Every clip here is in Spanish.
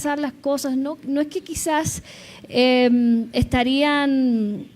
pasar las cosas, no es que quizás estarían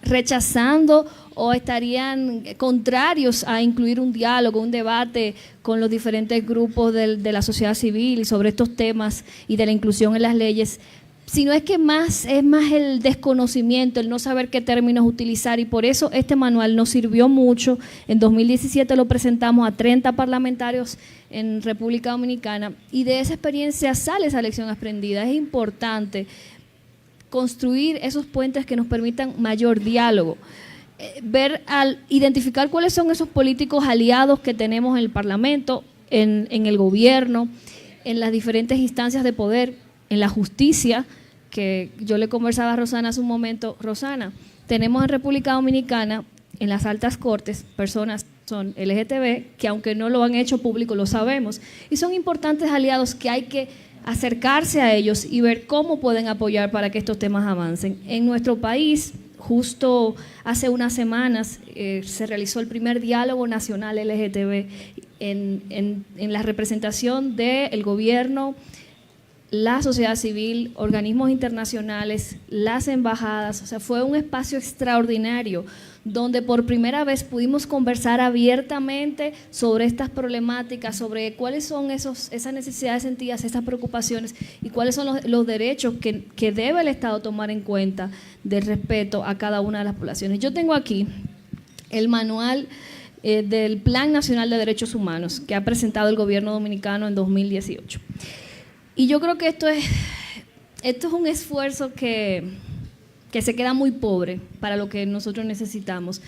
rechazando o estarían contrarios a incluir un diálogo, un debate con los diferentes grupos de la sociedad civil y sobre estos temas y de la inclusión en las leyes, sino es que es más el desconocimiento, el no saber qué términos utilizar, y por eso este manual nos sirvió mucho. En 2017 lo presentamos a 30 parlamentarios en República Dominicana y de esa experiencia sale esa lección aprendida. Es importante construir esos puentes que nos permitan mayor diálogo, identificar cuáles son esos políticos aliados que tenemos en el Parlamento, en el gobierno, en las diferentes instancias de poder, en la justicia, que yo le conversaba a Rosana hace un momento. Rosana, tenemos en República Dominicana, en las altas cortes, personas son LGTB, que aunque no lo han hecho público, lo sabemos, y son importantes aliados que hay que acercarse a ellos y ver cómo pueden apoyar para que estos temas avancen. En nuestro país, justo hace unas semanas, se realizó el primer diálogo nacional LGTB en la representación del gobierno, la sociedad civil, organismos internacionales, las embajadas. O sea, fue un espacio extraordinario donde por primera vez pudimos conversar abiertamente sobre estas problemáticas, sobre cuáles son esas necesidades sentidas, esas preocupaciones y cuáles son los derechos que debe el Estado tomar en cuenta del respeto a cada una de las poblaciones. Yo tengo aquí el manual del Plan Nacional de Derechos Humanos que ha presentado el gobierno dominicano en 2018. Y yo creo que esto es un esfuerzo que se queda muy pobre para lo que nosotros necesitamos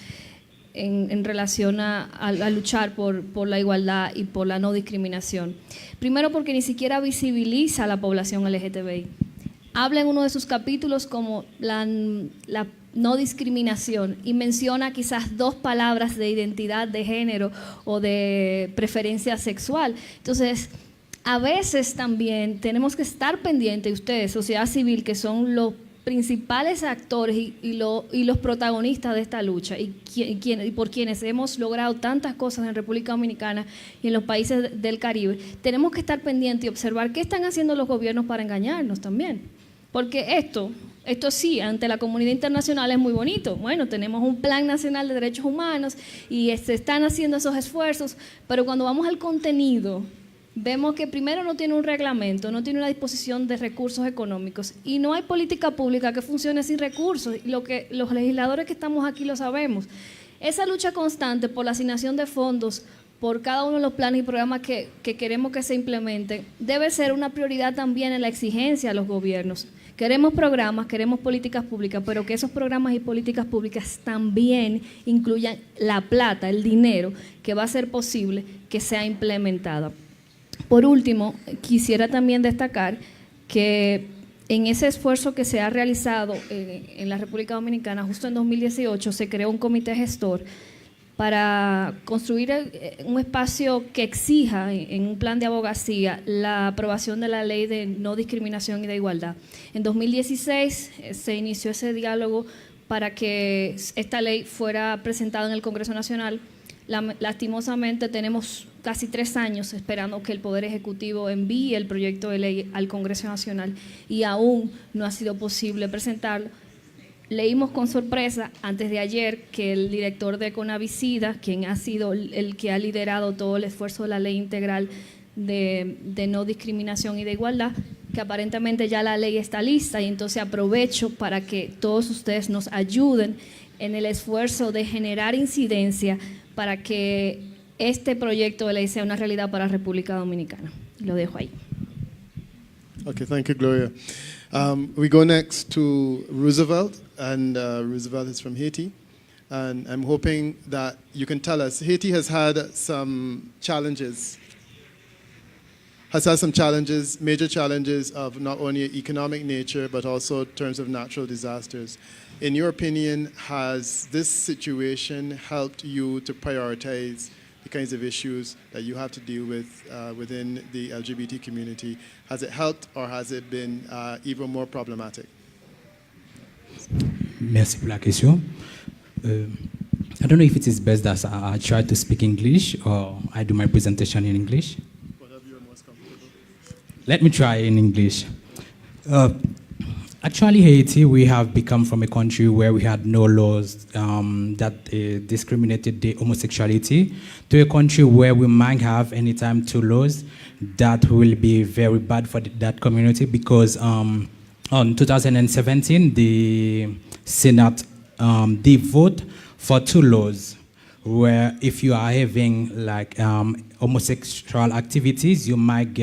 en relación a luchar por la igualdad y por la no discriminación. Primero, porque ni siquiera visibiliza a la población LGTBI. Habla en uno de sus capítulos como la no discriminación y menciona quizás 2 palabras de identidad de género o de preferencia sexual. Entonces, a veces también tenemos que estar pendientes, ustedes, sociedad civil, que son los principales actores y los protagonistas de esta lucha y por quienes hemos logrado tantas cosas en República Dominicana y en los países del Caribe, tenemos que estar pendientes y observar qué están haciendo los gobiernos para engañarnos también. Porque esto sí, ante la comunidad internacional es muy bonito. Bueno, tenemos un Plan Nacional de Derechos Humanos y se están haciendo esos esfuerzos, pero cuando vamos al contenido, vemos que primero no tiene un reglamento, no tiene una disposición de recursos económicos y no hay política pública que funcione sin recursos. Lo que los legisladores que estamos aquí lo sabemos. Esa lucha constante por la asignación de fondos por cada uno de los planes y programas que queremos que se implementen debe ser una prioridad también en la exigencia a los gobiernos. Queremos programas, queremos políticas públicas, pero que esos programas y políticas públicas también incluyan la plata, el dinero que va a hacer posible que sea implementada. Por último, quisiera también destacar que en ese esfuerzo que se ha realizado en la República Dominicana, justo en 2018, se creó un comité gestor para construir un espacio que exija en un plan de abogacía la aprobación de la ley de no discriminación y de igualdad. En 2016 se inició ese diálogo para que esta ley fuera presentada en el Congreso Nacional. Lastimosamente tenemos casi 3 años esperando que el Poder Ejecutivo envíe el proyecto de ley al Congreso Nacional y aún no ha sido posible presentarlo. Leímos con sorpresa antes de ayer que el director de Conavicida, quien ha sido el que ha liderado todo el esfuerzo de la ley integral de no discriminación y de igualdad, que aparentemente ya la ley está lista, y entonces aprovecho para que todos ustedes nos ayuden en el esfuerzo de generar incidencia para que este proyecto de ley sea una realidad para la República Dominicana. Lo dejo ahí. Okay, thank you, Gloria. We go next to Roosevelt, and Roosevelt is from Haiti. And I'm hoping that you can tell us, Haiti has had some challenges, major challenges of not only economic nature, but also in terms of natural disasters. In your opinion, has this situation helped you to prioritize the kinds of issues that you have to deal with within the LGBT community? Has it helped, or has it been even more problematic? Merci pour la question. I don't know if it is best that I try to speak English or I do my presentation in English. Whatever you're most comfortable. Let me try in English. Actually, Haiti, we have become from a country where we had no laws that discriminated the homosexuality to a country where we might have anytime two laws that will be very bad for that community because on 2017, the Senate they vote for two laws where if you are having like homosexual activities, you might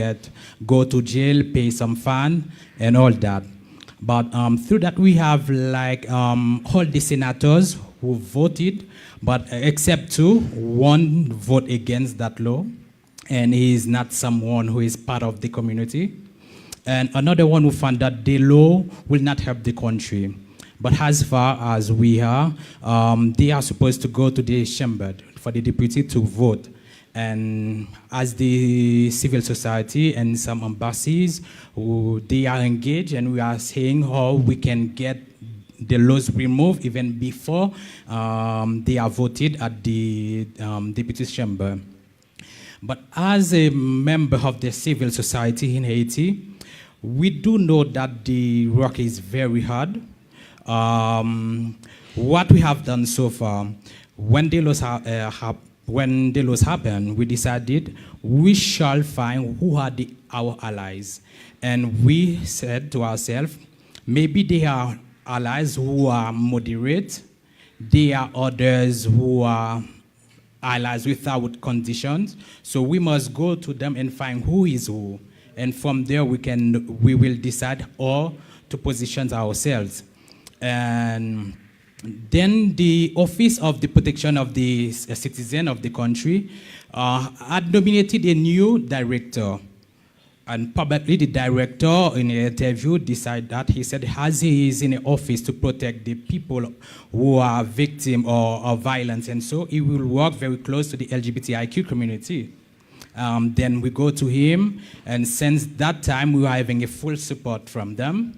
go to jail, pay some fine, and all that. But through that, we have like all the senators who voted, but except one vote against that law, and he is not someone who is part of the community. And another one who found that the law will not help the country. But as far as we are, they are supposed to go to the chamber for the deputy to vote. And as the civil society and some embassies, they are engaged, and we are saying how we can get the laws removed even before they are voted at the deputy's chamber. But as a member of the civil society in Haiti, we do know that the work is very hard. What we have done so far, when the laws happen, we decided we shall find who are our allies. And we said to ourselves, maybe they are allies who are moderate, there are others who are allies without conditions, so we must go to them and find who is who. And from there we will decide how to position ourselves. And then the Office of the Protection of the Citizen of the country had nominated a new director. And probably the director in an interview decided that he said, as he is in an office to protect the people who are victims of violence, and so he will work very close to the LGBTIQ community. Then we go to him, and since that time we are having a full support from them.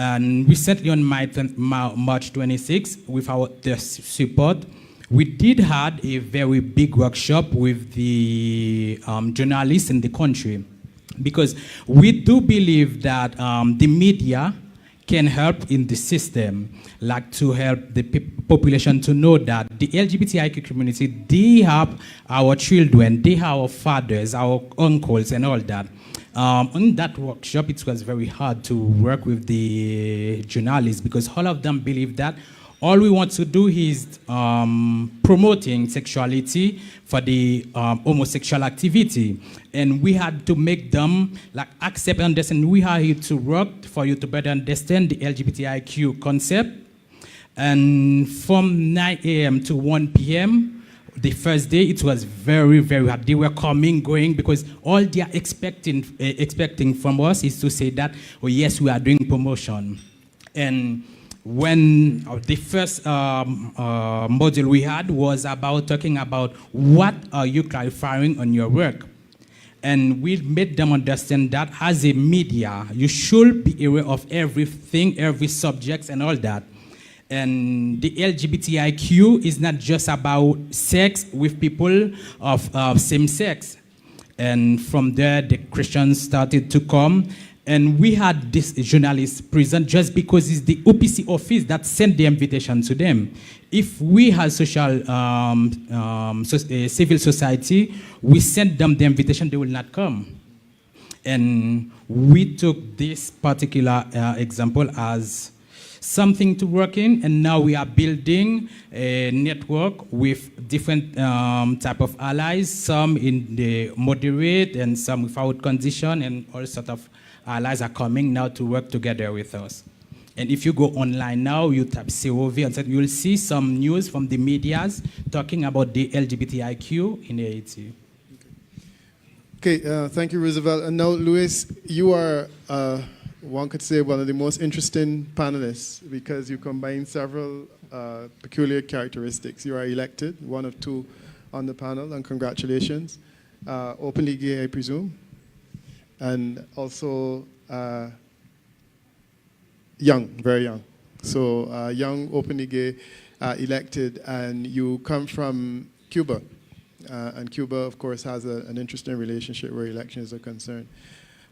And recently on March 26, with their support, we did have a very big workshop with the journalists in the country, because we do believe that the media can help in the system, like to help the population to know that the LGBTIQ community, they have our children, they have our fathers, our uncles, and all that. On that workshop, it was very hard to work with the journalists because all of them believe that all we want to do is promoting sexuality for the homosexual activity. And we had to make them like accept and understand we are here to work for you to better understand the LGBTIQ concept. And from 9 a.m. to 1 p.m., the first day, it was very, very hard. They were coming, going, because all they are expecting from us is to say that, oh yes, we are doing promotion. And when the first module we had was about talking about what are you clarifying on your work. And we made them understand that as a media, you should be aware of everything, every subject and all that. And the LGBTIQ is not just about sex with people of same sex. And from there, the Christians started to come. And we had this journalist present just because it's the OPC office that sent the invitation to them. If we had civil society, we sent them the invitation, they will not come. And we took this particular example as something to work in, and now we are building a network with different type of allies, some in the moderate and some without condition, and all sorts of allies are coming now to work together with us. And if you go online now, you type COV, and you will see some news from the medias talking about the LGBTIQ in Haiti. Okay, thank you, Roosevelt. And now, Luis, you are, one could say, one of the most interesting panelists because you combine several peculiar characteristics. You are elected, one of two on the panel, and congratulations. Openly gay, I presume, and also young, very young. So young, openly gay, elected, and you come from Cuba. And Cuba, of course, has an interesting relationship where elections are concerned.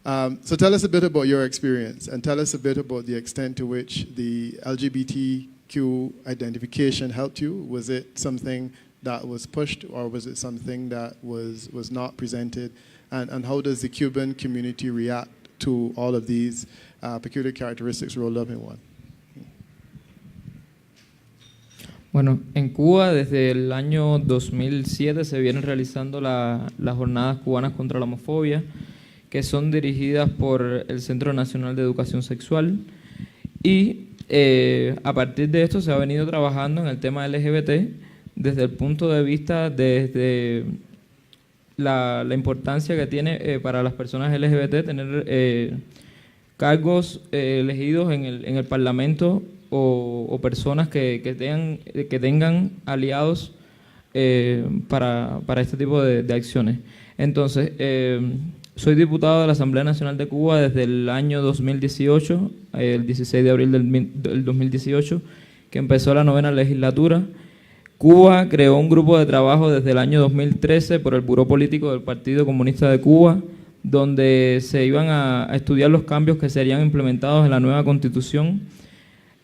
So tell us a bit about your experience and tell us a bit about the extent to which the LGBTQ identification helped you. Was it something that was pushed or was it something that was not presented? And how does the Cuban community react to all of these peculiar characteristics rolled up in one? Bueno, en Cuba desde el año 2007 se vienen realizando las jornadas cubanas contra la homofobia, que son dirigidas por el Centro Nacional de Educación Sexual, y a partir de esto se ha venido trabajando en el tema LGBT desde el punto de vista desde la importancia que tiene para las personas LGBT tener cargos elegidos en el Parlamento o personas que tengan aliados para este tipo de acciones. Entonces, soy diputado de la Asamblea Nacional de Cuba desde el año 2018, el 16 de abril del 2018, que empezó la 9ª legislatura. Cuba creó un grupo de trabajo desde el año 2013 por el Buró Político del Partido Comunista de Cuba, donde se iban a estudiar los cambios que serían implementados en la nueva Constitución.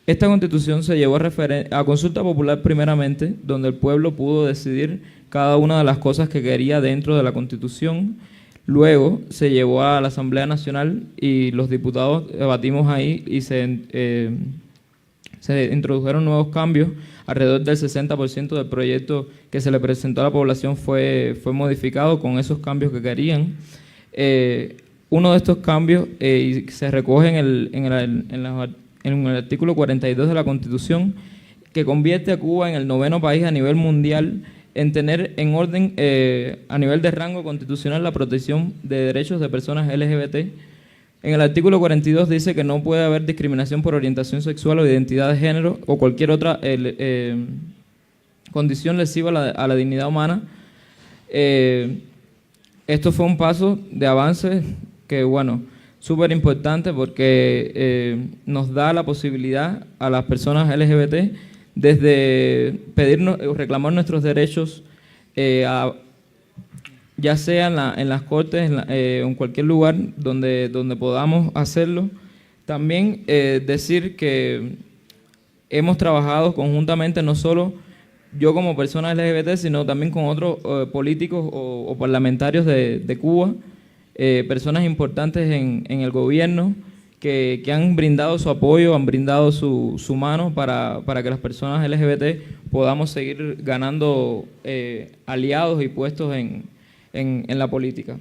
Esta Constitución se llevó a consulta popular primeramente, donde el pueblo pudo decidir cada una de las cosas que quería dentro de la Constitución. Luego se llevó a la Asamblea Nacional y los diputados debatimos ahí y se introdujeron nuevos cambios. Alrededor del 60% del proyecto que se le presentó a la población fue modificado con esos cambios que querían. Uno de estos cambios se recoge en el artículo 42 de la Constitución, que convierte a Cuba en el 9º país a nivel mundial en tener en orden a nivel de rango constitucional la protección de derechos de personas LGBT. En el artículo 42 dice que no puede haber discriminación por orientación sexual o identidad de género o cualquier otra condición lesiva a la dignidad humana. Esto fue un paso de avance que, bueno, súper importante porque nos da la posibilidad a las personas LGBT desde pedirnos, reclamar nuestros derechos, ya sea en las cortes, en cualquier lugar donde podamos hacerlo. También decir que hemos trabajado conjuntamente, no solo yo como persona LGBT, sino también con otros políticos o parlamentarios de Cuba, personas importantes en el gobierno, que han brindado su apoyo, han brindado su mano para que las personas LGBT podamos seguir ganando aliados y puestos en la política.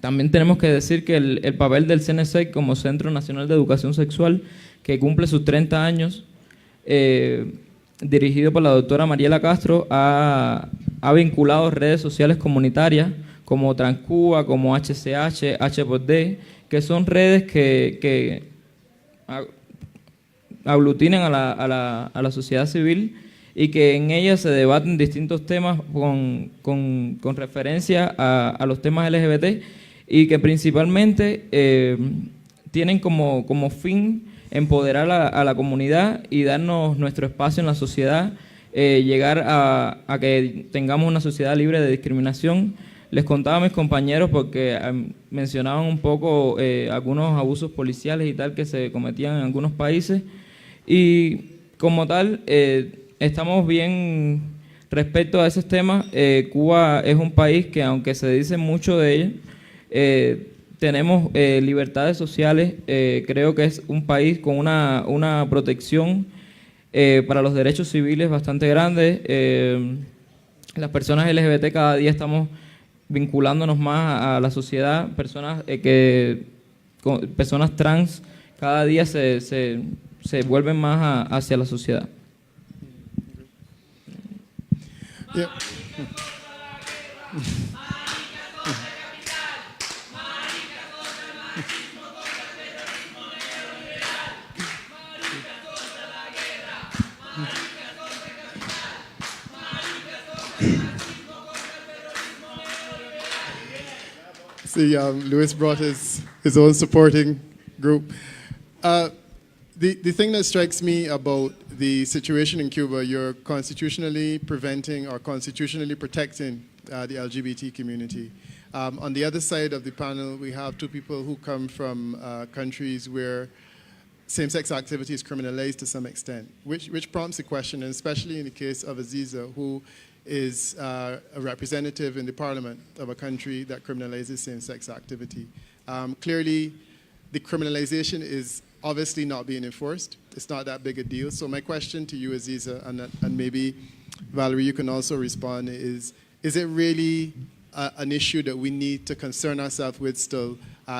También tenemos que decir que el papel del CNSEC como Centro Nacional de Educación Sexual, que cumple sus 30 años, dirigido por la doctora Mariela Castro, ha vinculado redes sociales comunitarias como Transcuba, como HCH, H+D, que son redes que aglutinan a la sociedad civil y que en ellas se debaten distintos temas con referencia a los temas LGBT y que principalmente tienen como fin empoderar a la comunidad y darnos nuestro espacio en la sociedad, llegar a que tengamos una sociedad libre de discriminación. Les contaba a mis compañeros porque mencionaban un poco algunos abusos policiales y tal que se cometían en algunos países y como tal estamos bien respecto a esos temas. Cuba es un país que, aunque se dice mucho de ella, tenemos libertades sociales. Creo que es un país con una protección para los derechos civiles bastante grande. Las personas LGBT cada día estamos vinculándonos más a la sociedad, personas trans cada día se vuelven más hacia la sociedad. Yeah. See, Luis brought his own supporting group. The thing that strikes me about the situation in Cuba, you're constitutionally preventing or constitutionally protecting the LGBT community. On the other side of the panel, we have two people who come from countries where same-sex activity is criminalized to some extent, which prompts a question, and especially in the case of Aziza, who is a representative in the parliament of a country that criminalizes same-sex activity. Clearly, the criminalization is obviously not being enforced. It's not that big a deal. So my question to you, Aziza, and maybe Valerie, you can also respond, is it really an issue that we need to concern ourselves with still?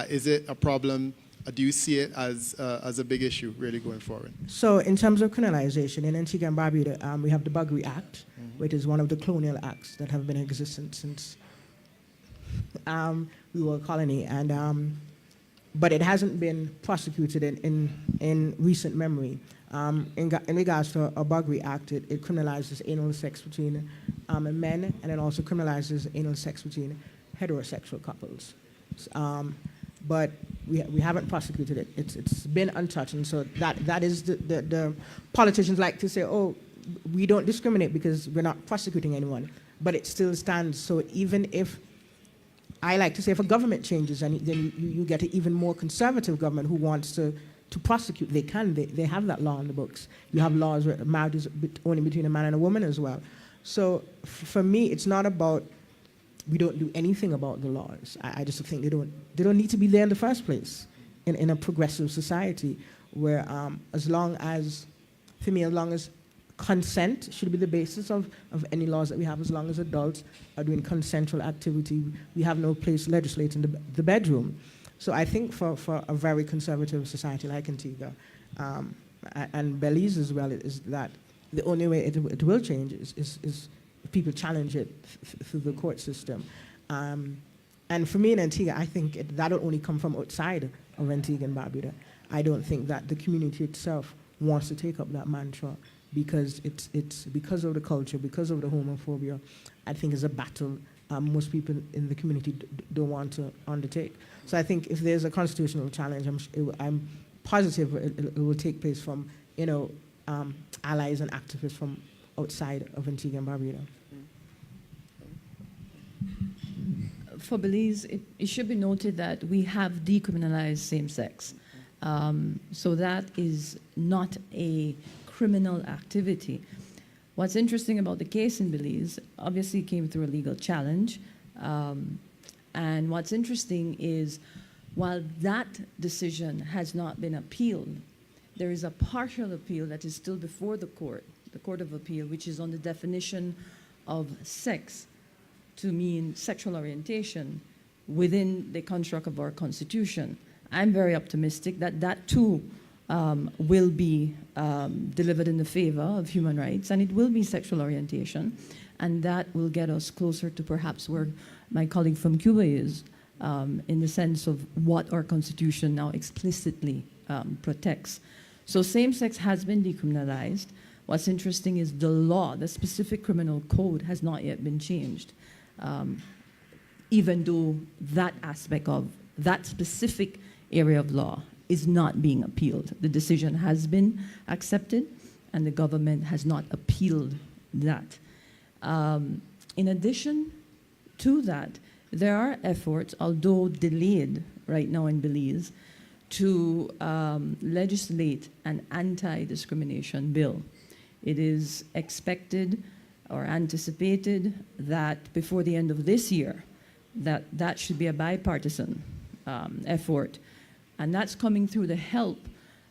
Is it a problem? Do you see it as a big issue really going forward? So in terms of criminalization, in Antigua and Barbuda, we have the Buggery Act, which is one of the colonial acts that have been in existence since we were a colony, and but it hasn't been prosecuted in recent memory. In regards to a Buggery Act, it criminalizes anal sex between men, and it also criminalizes anal sex between heterosexual couples. But we haven't prosecuted it. It's been untouched, and so that is the politicians like to say, oh, we don't discriminate because we're not prosecuting anyone, but it still stands. So even if, I like to say, if a government changes, and then you get an even more conservative government who wants to prosecute, they can. They have that law in the books. You have laws where marriage is only between a man and a woman as well. So for me, it's not about we don't do anything about the laws. I just think they don't need to be there in the first place in a progressive society where as long as consent should be the basis of any laws that we have, as long as adults are doing consensual activity, we have no place legislating the bedroom. So I think for a very conservative society like Antigua and Belize as well, is that the only way it will change is if people challenge it through the court system. And for me in Antigua, I think that'll only come from outside of Antigua and Barbuda. I don't think that the community itself wants to take up that mantra, because it's because of the culture, because of the homophobia. I think is a battle most people in the community don't want to undertake. So I think if there's a constitutional challenge, I'm positive it will take place from allies and activists from outside of Antigua and Barbuda. For Belize, it should be noted that we have decriminalized same-sex. So that is not a criminal activity. What's interesting about the case in Belize, obviously came through a legal challenge. And what's interesting is, while that decision has not been appealed, there is a partial appeal that is still before the Court of Appeal, which is on the definition of sex to mean sexual orientation within the construct of our Constitution. I'm very optimistic that that too will be delivered in the favor of human rights, and it will be sexual orientation, and that will get us closer to perhaps where my colleague from Cuba is, in the sense of what our Constitution now explicitly protects. So same-sex has been decriminalized. What's interesting is the law, the specific criminal code, has not yet been changed, even though that aspect of that specific area of law is not being appealed. The decision has been accepted, and the government has not appealed that. In addition to that, there are efforts, although delayed right now in Belize, to legislate an anti-discrimination bill. It is expected or anticipated that before the end of this year, that should be a bipartisan effort. And that's coming through the help,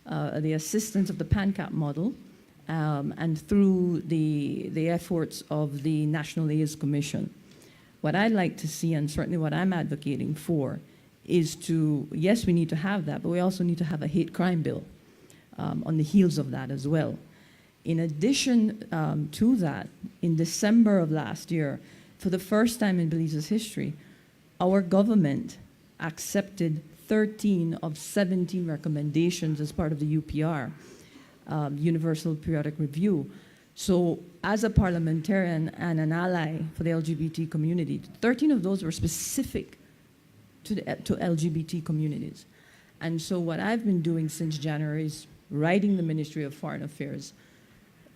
the assistance of the PANCAP model, and through the efforts of the National AIDS Commission. What I'd like to see, and certainly what I'm advocating for, is to, yes, we need to have that, but we also need to have a hate crime bill on the heels of that as well. In addition to that, in December of last year, for the first time in Belize's history, our government accepted 13 of 17 recommendations as part of the UPR, Universal Periodic Review. So as a parliamentarian and an ally for the LGBT community, 13 of those were specific to LGBT communities. And so what I've been doing since January is writing the Ministry of Foreign Affairs,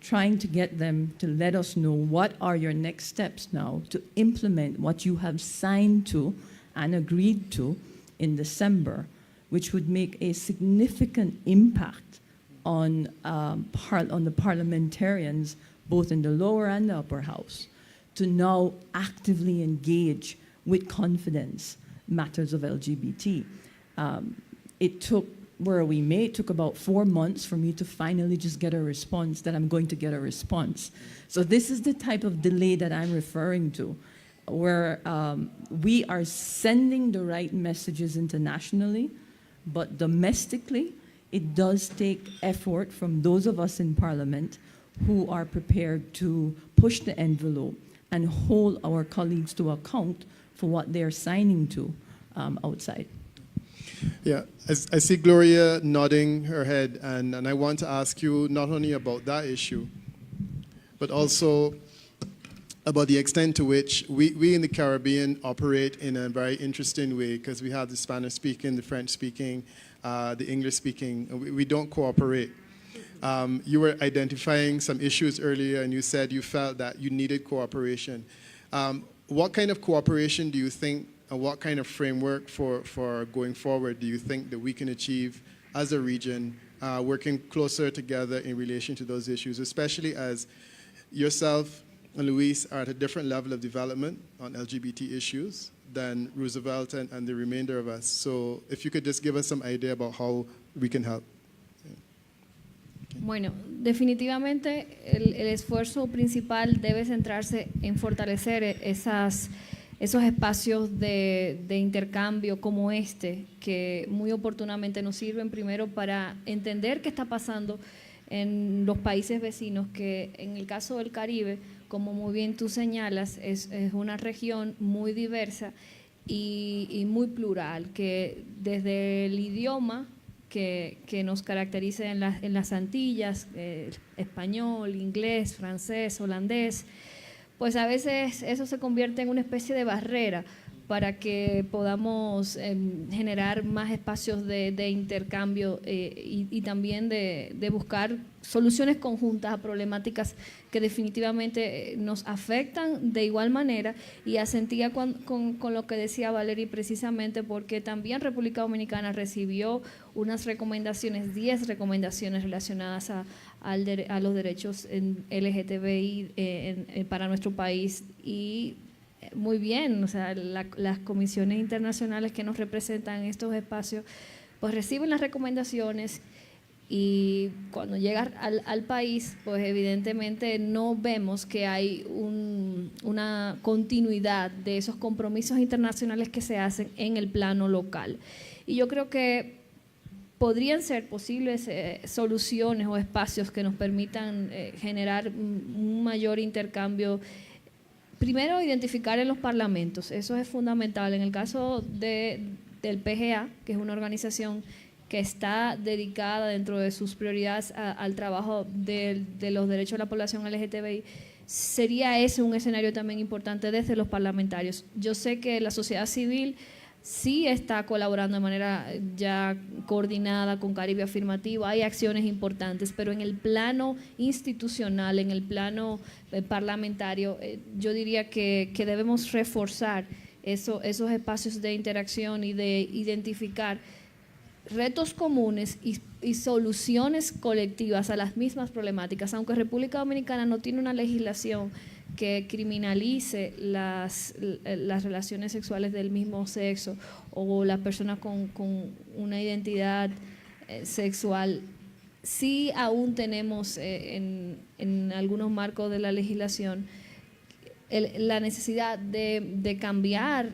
trying to get them to let us know what are your next steps now to implement what you have signed to and agreed to in December, which would make a significant impact on, on the parliamentarians, both in the lower and the upper house, to now actively engage with confidence matters of LGBT. It took, it took about 4 months for me to finally just get a response that I'm going to get a response. So this is the type of delay that I'm referring to, where we are sending the right messages internationally, but domestically, it does take effort from those of us in Parliament who are prepared to push the envelope and hold our colleagues to account for what they're signing to outside. Yeah, I see Gloria nodding her head, and I want to ask you not only about that issue, but also about the extent to which we in the Caribbean operate in a very interesting way, because we have the Spanish-speaking, the French-speaking, the English-speaking, and we don't cooperate. You were identifying some issues earlier, and you said you felt that you needed cooperation. What kind of cooperation do you think, and what kind of framework for going forward do you think that we can achieve as a region, working closer together in relation to those issues, especially as yourself and Luis are at a different level of development on LGBT issues than Roosevelt and the remainder of us. So if you could just give us some idea about how we can help. Bueno, definitivamente el esfuerzo principal debe centrarse en fortalecer esos espacios de intercambio como este, que muy oportunamente nos sirven primero para entender qué está pasando en los países vecinos, que en el caso del Caribe, como muy bien tú señalas, es una región muy diversa y muy plural, que desde el idioma que nos caracteriza en las Antillas, español, inglés, francés, holandés, pues a veces eso se convierte en una especie de barrera para que podamos generar más espacios de intercambio y también de buscar soluciones conjuntas a problemáticas que definitivamente nos afectan de igual manera. Y asentía con lo que decía Valerie, precisamente porque también República Dominicana recibió unas recomendaciones, 10 recomendaciones relacionadas a los derechos LGTBI para nuestro país. Y muy bien, o sea, las comisiones internacionales que nos representan en estos espacios pues reciben las recomendaciones, y cuando llega al país pues evidentemente no vemos que hay una continuidad de esos compromisos internacionales que se hacen en el plano local. Y yo creo que podrían ser posibles soluciones o espacios que nos permitan generar un mayor intercambio. Primero, identificar en los parlamentos, eso es fundamental. En el caso del PGA, que es una organización que está dedicada dentro de sus prioridades al trabajo de los derechos de la población LGTBI, sería ese un escenario también importante desde los parlamentarios. Yo sé que la sociedad civil sí está colaborando de manera ya coordinada con Caribe Afirmativo, hay acciones importantes, pero en el plano institucional, en el plano parlamentario, yo diría que debemos reforzar esos espacios de interacción y de identificar retos comunes y soluciones colectivas a las mismas problemáticas. Aunque República Dominicana no tiene una legislación que criminalice las relaciones sexuales del mismo sexo o las personas con una identidad sexual, sí aún tenemos en algunos marcos de la legislación la necesidad de cambiar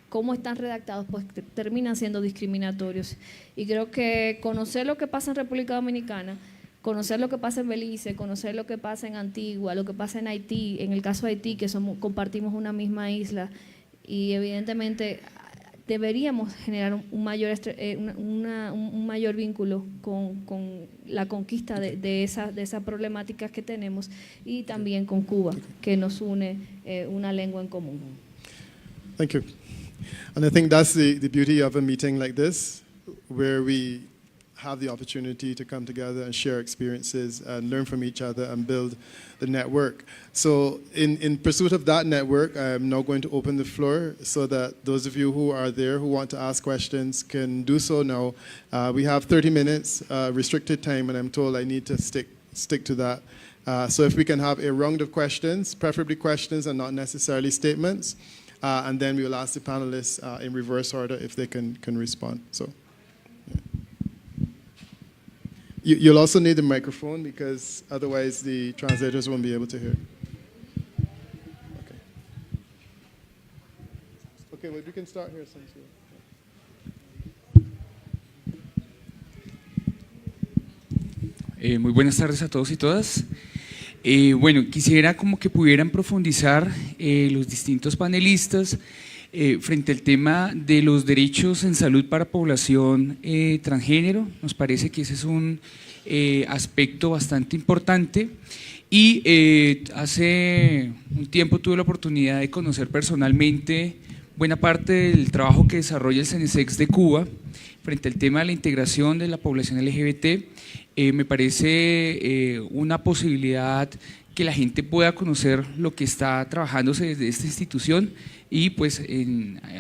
cómo están redactados, pues terminan siendo discriminatorios. Y creo que conocer lo que pasa en República Dominicana, conocer lo que pasa en Belice, conocer lo que pasa en Antigua, lo que pasa en Haití, en el caso de Haití, que compartimos una misma isla, y evidentemente deberíamos generar un mayor vínculo con la conquista de esas problemáticas que tenemos, y también con Cuba, que nos une una lengua en común. Thank you. And I think that's the beauty of a meeting like this, where we have the opportunity to come together and share experiences and learn from each other and build the network. So in pursuit of that network, I am now going to open the floor so that those of you who are there who want to ask questions can do so now. We have 30 minutes, restricted time, and I'm told I need to stick to that. So if we can have a round of questions, preferably questions and not necessarily statements, and then we will ask the panelists in reverse order if they can respond. So. You'll also need the microphone because otherwise the translators won't be able to hear. Okay, well, we can start here since Muy buenas tardes a todos y todas. Bueno, quisiera como que pudieran profundizar los distintos panelistas frente al tema de los derechos en salud para población transgénero. Nos parece que ese es un aspecto bastante importante y hace un tiempo tuve la oportunidad de conocer personalmente buena parte del trabajo que desarrolla el CENESEX de Cuba frente al tema de la integración de la población LGBT. Me parece una posibilidad que la gente pueda conocer lo que está trabajándose desde esta institución y pues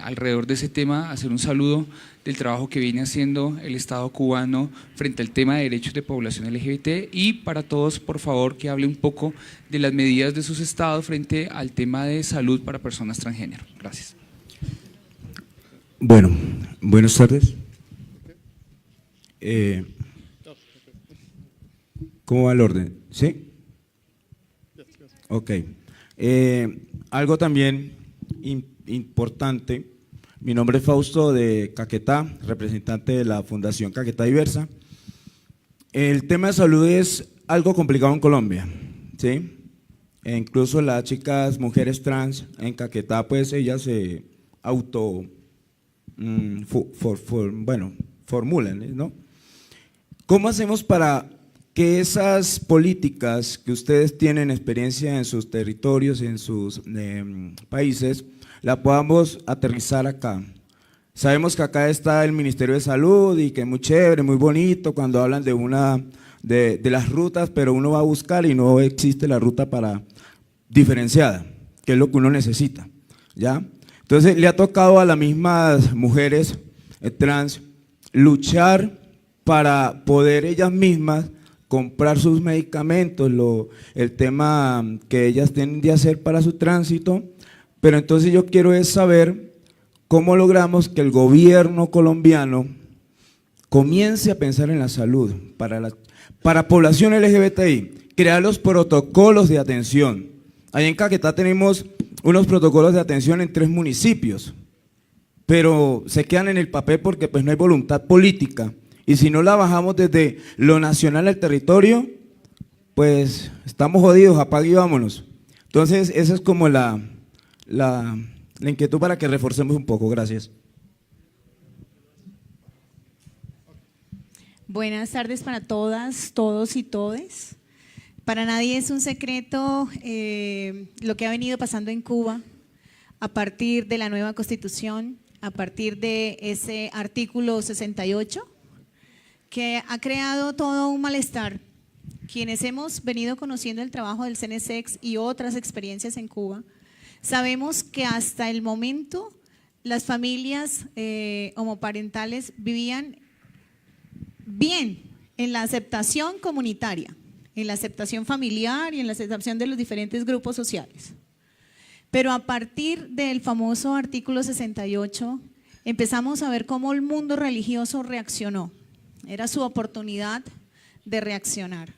alrededor de ese tema hacer un saludo del trabajo que viene haciendo el Estado cubano frente al tema de derechos de población LGBT y para todos por favor que hable un poco de las medidas de sus estados frente al tema de salud para personas transgénero. Gracias. Bueno, buenas tardes. ¿Cómo va el orden? ¿Sí? Ok. Algo también importante, mi nombre es Fausto de Caquetá, representante de la Fundación Caquetá Diversa. El tema de salud es algo complicado en Colombia, ¿sí? E incluso las chicas, mujeres trans en Caquetá, pues ellas se formulan, ¿no? ¿Cómo hacemos para que esas políticas que ustedes tienen experiencia en sus territorios, en sus países, la podamos aterrizar acá? Sabemos que acá está el Ministerio de Salud y que es muy chévere, muy bonito cuando hablan de las rutas, pero uno va a buscar y no existe la ruta diferenciada, que es lo que uno necesita, ¿ya? Entonces le ha tocado a las mismas mujeres trans luchar para poder ellas mismas comprar sus medicamentos, el tema que ellas tienen de hacer para su tránsito, pero entonces yo quiero es saber cómo logramos que el gobierno colombiano comience a pensar en la salud para población LGBTI, crear los protocolos de atención. Allá en Caquetá tenemos unos protocolos de atención en 3 municipios, pero se quedan en el papel porque pues no hay voluntad política. Y si no la bajamos desde lo nacional al territorio, pues estamos jodidos, apague y vámonos. Entonces, esa es como la inquietud para que reforcemos un poco. Gracias. Buenas tardes para todas, todos y todes. Para nadie es un secreto lo que ha venido pasando en Cuba a partir de la nueva Constitución, a partir de ese artículo 68, que ha creado todo un malestar. Quienes hemos venido conociendo el trabajo del CENESEX y otras experiencias en Cuba, sabemos que hasta el momento las familias homoparentales vivían bien en la aceptación comunitaria, en la aceptación familiar y en la aceptación de los diferentes grupos sociales. Pero a partir del famoso artículo 68 empezamos a ver cómo el mundo religioso reaccionó. Era su oportunidad de reaccionar.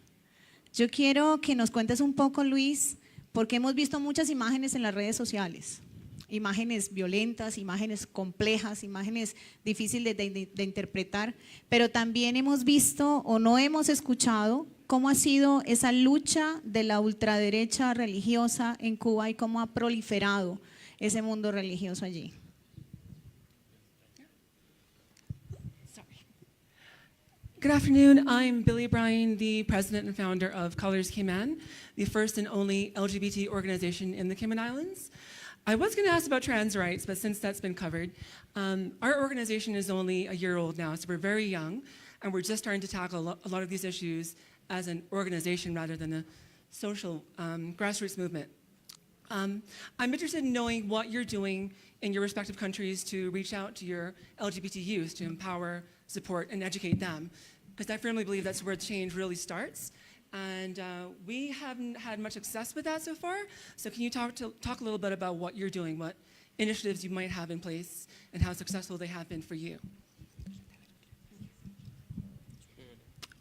Yo quiero que nos cuentes un poco, Luis, porque hemos visto muchas imágenes en las redes sociales, imágenes violentas, imágenes complejas, imágenes difíciles de interpretar, pero también hemos visto o no hemos escuchado cómo ha sido esa lucha de la ultraderecha religiosa en Cuba y cómo ha proliferado ese mundo religioso allí. Good afternoon, I'm Billy Bryan, the president and founder of Colors Cayman, the first and only LGBT organization in the Cayman Islands. I was going to ask about trans rights, but since that's been covered, our organization is only a year old now, so we're very young. and we're just starting to tackle a lot of these issues as an organization rather than a social grassroots movement. I'm interested in knowing what you're doing in your respective countries to reach out to your LGBT youth, to empower, support, and educate them, because I firmly believe that's where change really starts. And we haven't had much success with that so far. So can you talk a little bit about what you're doing, what initiatives you might have in place, and how successful they have been for you?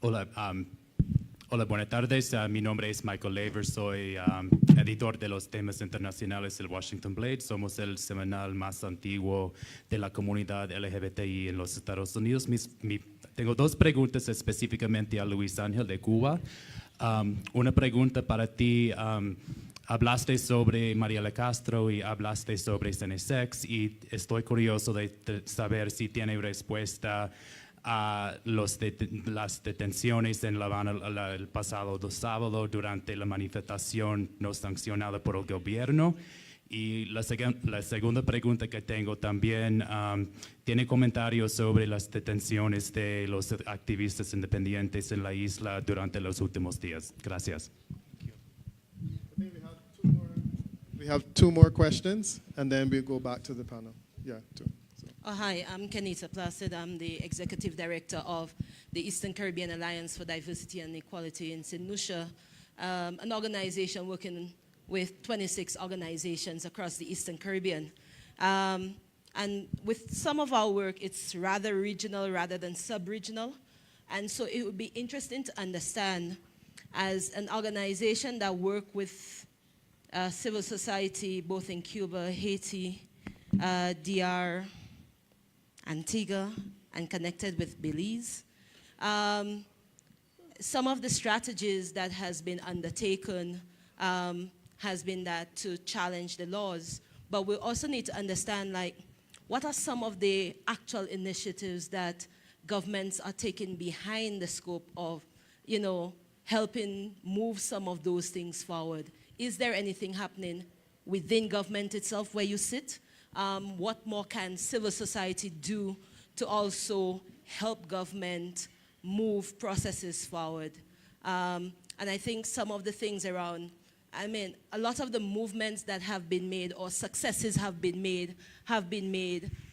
Hola, hola, buenas tardes. Mi nombre es Michael Laver. Soy editor de los temas internacionales del Washington Blade. Somos el semanal más antiguo de la comunidad LGBTI en los Estados Unidos. Tengo dos preguntas específicamente a Luis Ángel de Cuba. Una pregunta para ti. Hablaste sobre Mariela Castro y hablaste sobre Cenesex y estoy curioso de saber si tiene respuesta a las detenciones en La Habana el pasado sábado durante la manifestación no sancionada por el gobierno. Y la segunda pregunta que tengo también, ¿tiene comentarios sobre las detenciones de los activistas independientes en la isla durante los últimos días? Gracias. We have two more questions, and then we'll go back to the panel. Yeah, two. Hi, I'm Kenita Placid. I'm the Executive Director of the Eastern Caribbean Alliance for Diversity and Equality in St. Lucia, an organization working with 26 organizations across the Eastern Caribbean. And with some of our work, it's rather regional rather than sub-regional. And so it would be interesting to understand, as an organization that work with civil society, both in Cuba, Haiti, DR, Antigua, and connected with Belize. Some of the strategies that has been undertaken has been that to challenge the laws, but we also need to understand, like, what are some of the actual initiatives that governments are taking behind the scope of, you know, helping move some of those things forward? Is there anything happening within government itself where you sit? What more can civil society do to also help government move processes forward? And I think some of the things around, I mean, a lot of the movements that have been made or successes have been made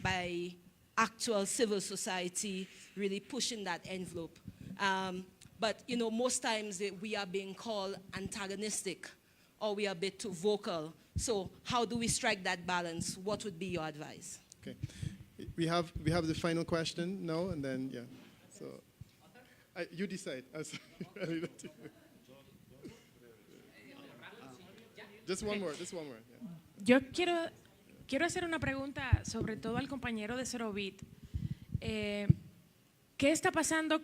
by actual civil society really pushing that envelope. But, you know, most times we are being called antagonistic, or we are a bit too vocal. So how do we strike that balance? What would be your advice? Okay. We have the final question now, and then, yeah. So you decide. Just one more. Yo Yeah. quiero hacer una pregunta sobre todo al compañero de Zero Beat. ¿Qué está pasando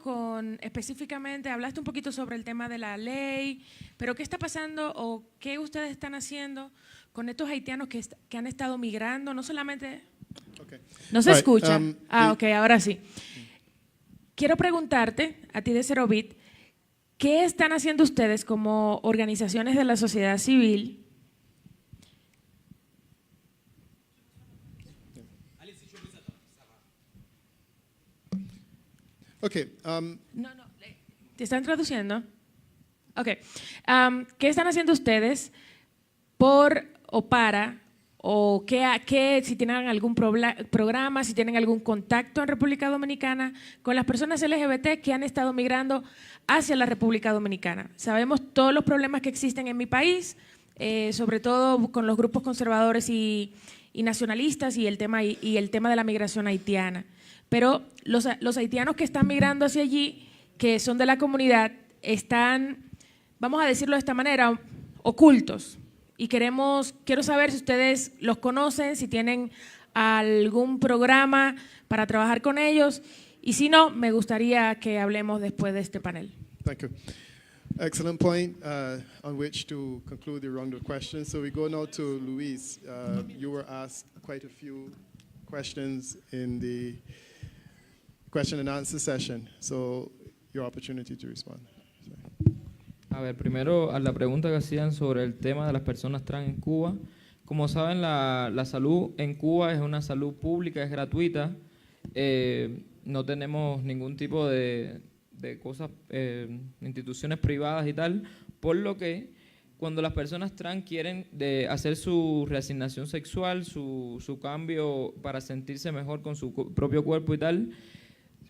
específicamente, hablaste un poquito sobre el tema de la ley, pero qué está pasando o qué ustedes están haciendo con estos haitianos que han estado migrando, no solamente... Okay. ¿No se Right, escucha? Ok, ahora sí. Quiero preguntarte, a ti de Zero Beat, ¿qué están haciendo ustedes como organizaciones de la sociedad civil? Okay. ¿Te están traduciendo? Ok. ¿Qué están haciendo ustedes por o para, o si tienen algún programa, si tienen algún contacto en República Dominicana con las personas LGBT que han estado migrando hacia la República Dominicana? Sabemos todos los problemas que existen en mi país, sobre todo con los grupos conservadores y nacionalistas y el tema de la migración haitiana. Pero los haitianos que están migrando hacia allí, que son de la comunidad, están, vamos a decirlo de esta manera, ocultos. Y quiero saber si ustedes los conocen, si tienen algún programa para trabajar con ellos. Y si no, me gustaría que hablemos después de este panel. Thank you. Excellent point on which to conclude the round of questions. So we go now to Luis. You were asked quite a few questions in the question and answer session. So your opportunity to respond. A ver, primero a la pregunta que hacían sobre el tema de las personas trans en Cuba. Como saben, la salud en Cuba es una salud pública, es gratuita. no tenemos ningún tipo de cosas, instituciones privadas y tal, por lo que cuando las personas trans quieren hacer su reasignación sexual, su cambio para sentirse mejor con su propio cuerpo y tal,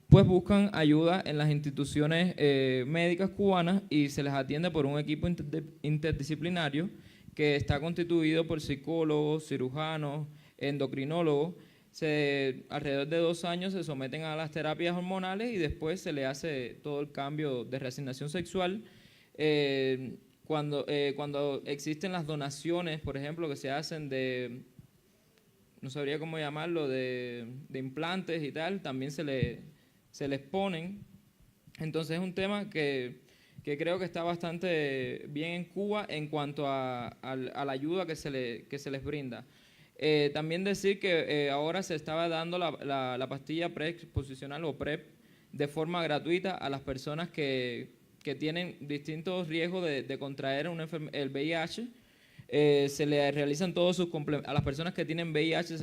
pues buscan ayuda en las instituciones médicas cubanas y se les atiende por un equipo interdisciplinario que está constituido por psicólogos, cirujanos, endocrinólogos. Alrededor de 2 años se someten a las terapias hormonales y después se le hace todo el cambio de reasignación sexual. Cuando existen las donaciones, por ejemplo, que se hacen no sabría cómo llamarlo, de implantes y tal, también se les ponen. Entonces es un tema que creo que está bastante bien en Cuba en cuanto a la ayuda que se les brinda. También decir que ahora se estaba dando la pastilla preexposicional o PrEP de forma gratuita a las personas que tienen distintos riesgos de contraer el VIH. Se le realizan a las personas que tienen VIH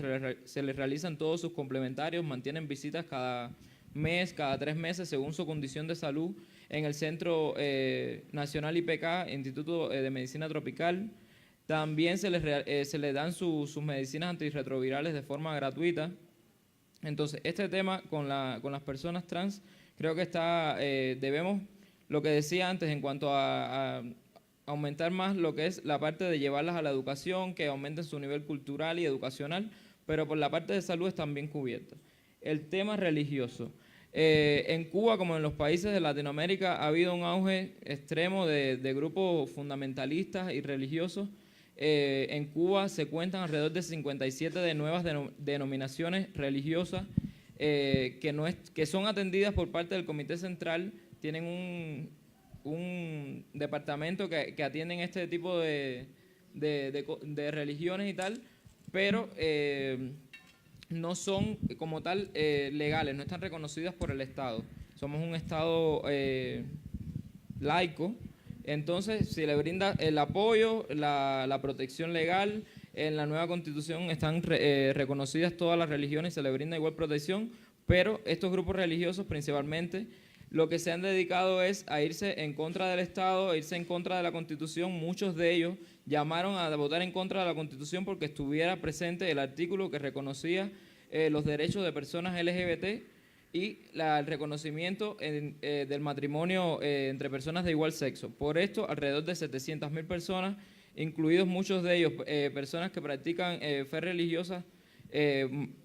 se les realizan todos sus complementarios, mantienen visitas cada mes, cada 3 meses, según su condición de salud, en el Centro Nacional IPK, Instituto de Medicina Tropical. También se les dan sus medicinas antirretrovirales de forma gratuita. Entonces, este tema con las personas trans, creo que debemos, lo que decía antes, en cuanto a aumentar más lo que es la parte de llevarlas a la educación, que aumenten su nivel cultural y educacional, pero por la parte de salud están bien cubiertas. El tema religioso. En Cuba, como en los países de Latinoamérica, ha habido un auge extremo de grupos fundamentalistas y religiosos. En Cuba se cuentan alrededor de 57 de nuevas denominaciones religiosas que son atendidas por parte del Comité Central. Tienen un departamento que atienden este tipo de religiones y tal, pero no son como tal legales, no están reconocidas por el Estado. Somos un Estado laico, entonces se le brinda el apoyo, la protección legal. En la nueva Constitución están reconocidas todas las religiones y se le brinda igual protección, pero estos grupos religiosos principalmente lo que se han dedicado es a irse en contra del Estado, a irse en contra de la Constitución. Muchos de ellos llamaron a votar en contra de la Constitución porque estuviera presente el artículo que reconocía los derechos de personas LGBT y el reconocimiento del matrimonio entre personas de igual sexo. Por esto, alrededor de 700.000 personas, incluidos muchos de ellos personas que practican fe religiosa,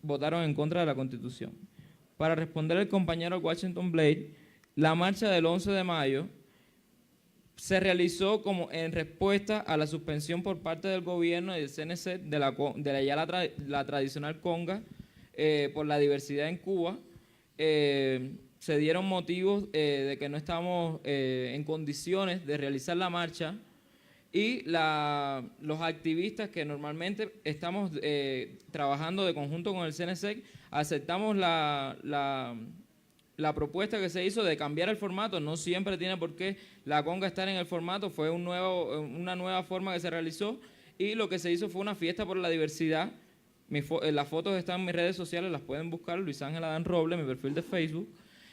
votaron en contra de la Constitución. Para responder al compañero Washington Blade, la marcha del 11 de mayo se realizó como en respuesta a la suspensión por parte del gobierno y del CNC de la tradicional conga por la diversidad en Cuba. Se dieron motivos de que no estábamos en condiciones de realizar la marcha y los activistas que normalmente estamos trabajando de conjunto con el CNC aceptamos la propuesta que se hizo de cambiar el formato. No siempre tiene por qué la conga estar en el formato, fue una nueva forma que se realizó y lo que se hizo fue una fiesta por la diversidad. Las fotos están en mis redes sociales, las pueden buscar, Luis Ángel Adán Robles, mi perfil de Facebook.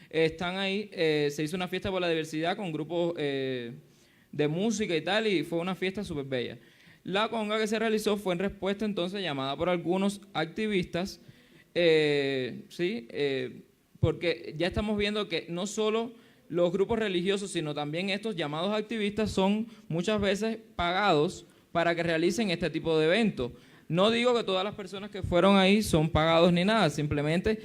Están ahí, se hizo una fiesta por la diversidad con grupos de música y tal, y fue una fiesta súper bella. La conga que se realizó fue en respuesta entonces llamada por algunos activistas, porque ya estamos viendo que no solo los grupos religiosos, sino también estos llamados activistas son muchas veces pagados para que realicen este tipo de eventos. No digo que todas las personas que fueron ahí son pagados ni nada, simplemente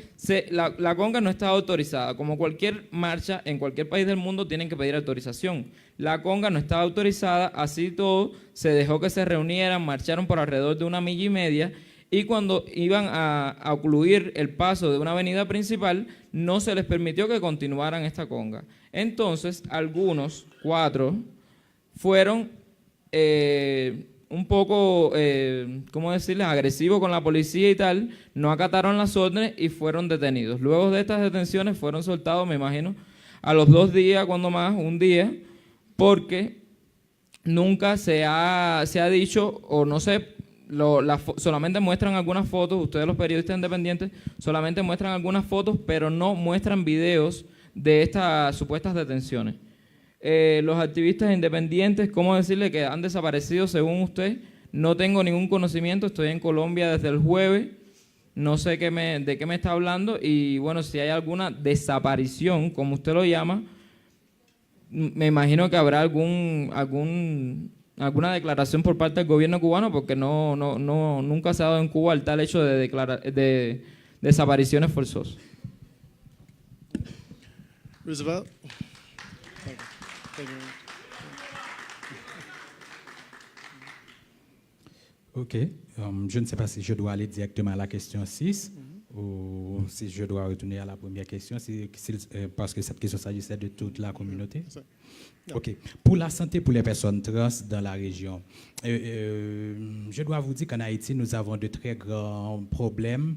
la conga no está autorizada. Como cualquier marcha en cualquier país del mundo tienen que pedir autorización. La conga no estaba autorizada, así todo se dejó que se reunieran, marcharon por alrededor de 1,5 millas y cuando iban a ocluir el paso de una avenida principal no se les permitió que continuaran esta conga. Entonces algunos, 4, fueron un poco, ¿cómo decirles?, agresivos con la policía y tal, no acataron las órdenes y fueron detenidos. Luego de estas detenciones fueron soltados, me imagino, a los 2 días, cuando más, 1 día, porque nunca se ha dicho, o no sé, solamente muestran algunas fotos, ustedes los periodistas independientes solamente muestran algunas fotos, pero no muestran videos de estas supuestas detenciones. Los activistas independientes, ¿cómo decirle que han desaparecido según usted? No tengo ningún conocimiento, estoy en Colombia desde el jueves, no sé de qué me está hablando y bueno, si hay alguna desaparición, como usted lo llama, me imagino que habrá alguna declaración por parte del gobierno cubano porque nunca se ha dado en Cuba el tal hecho de desapariciones forzosas. Roosevelt. Thank you. OK. Je ne sais pas si je dois aller directement à la question 6 ou si je dois retourner à la première question, parce que cette question s'agissait de toute la communauté. OK. Pour la santé pour les personnes trans dans la région, je dois vous dire qu'en Haïti, nous avons de très grands problèmes,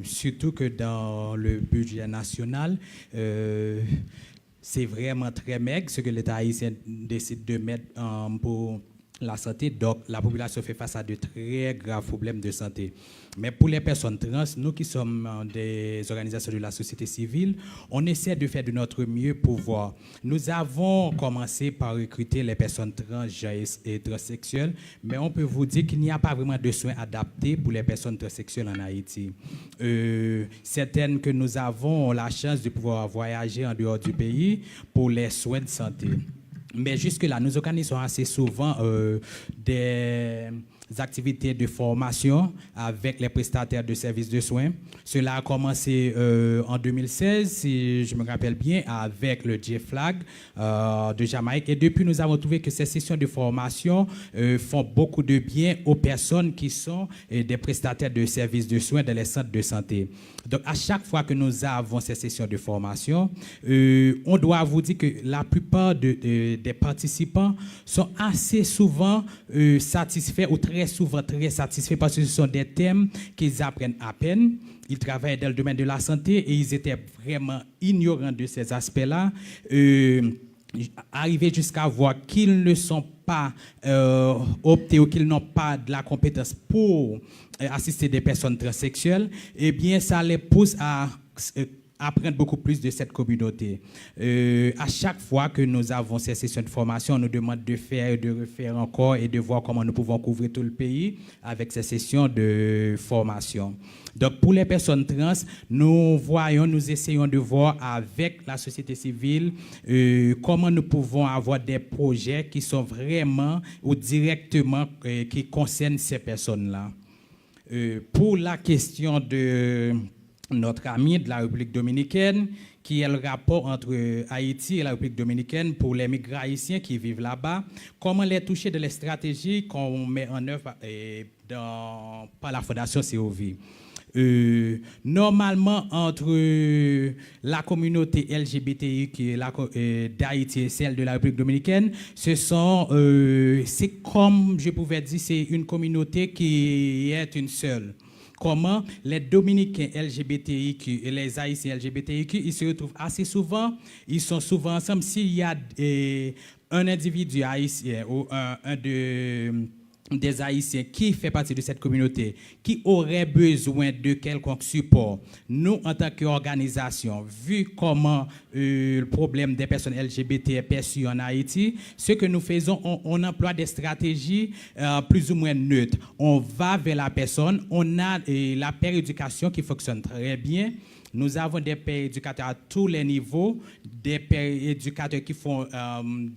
surtout que dans le budget national, c'est vraiment très maigre ce que l'État haïtien décide de mettre pour la santé. Donc, la population fait face à de très graves problèmes de santé. Mais pour les personnes trans, nous qui sommes des organisations de la société civile, on essaie de faire de notre mieux pour voir. Nous avons commencé par recruter les personnes transgenres et transsexuelles, mais on peut vous dire qu'il n'y a pas vraiment de soins adaptés pour les personnes transsexuelles en Haïti. Certaines que nous avons ont la chance de pouvoir voyager en dehors du pays pour les soins de santé. Mais jusque-là, nous organisons assez souvent des activités de formation avec les prestataires de services de soins. Cela a commencé en 2016, si je me rappelle bien, avec le J-Flag de Jamaïque. Et depuis, nous avons trouvé que ces sessions de formation font beaucoup de bien aux personnes qui sont des prestataires de services de soins dans les centres de santé. Donc, à chaque fois que nous avons ces sessions de formation, on doit vous dire que la plupart des participants sont assez souvent satisfaits ou très souvent très satisfaits parce que ce sont des thèmes qu'ils apprennent à peine. Ils travaillent dans le domaine de la santé et ils étaient vraiment ignorants de ces aspects-là. Arriver jusqu'à voir qu'ils ne sont pas optés ou qu'ils n'ont pas de la compétence pour assister des personnes transsexuelles, eh bien, ça les pousse à apprendre beaucoup plus de cette communauté. À chaque fois que nous avons ces sessions de formation, on nous demande de faire et de refaire encore et de voir comment nous pouvons couvrir tout le pays avec ces sessions de formation. Donc, pour les personnes trans, nous essayons de voir avec la société civile comment nous pouvons avoir des projets qui sont vraiment ou directement qui concernent ces personnes-là. Pour la question de notre ami de la République dominicaine, qui est le rapport entre Haïti et la République dominicaine pour les migrants haïtiens qui vivent là-bas, comment les toucher de les stratégies qu'on met en œuvre par la Fondation COV. Normalement, entre la communauté LGBTI d'Haïti et celle de la République dominicaine, c'est comme je pouvais dire, c'est une communauté qui est une seule. Comment les Dominicains LGBTIQ et les Haïtiens LGBTIQ, ils se retrouvent assez souvent, ils sont souvent ensemble. S'il y a un individu haïtien ou des Haïtiens qui fait partie de cette communauté, qui aurait besoin de quelconque support, nous, en tant qu'organisation, vu comment le problème des personnes LGBT est perçu en Haïti, ce que nous faisons, on emploie des stratégies plus ou moins neutres. On va vers la personne, on a la péréducation qui fonctionne très bien. Nous avons des pères éducateurs à tous les niveaux, des pères éducateurs qui font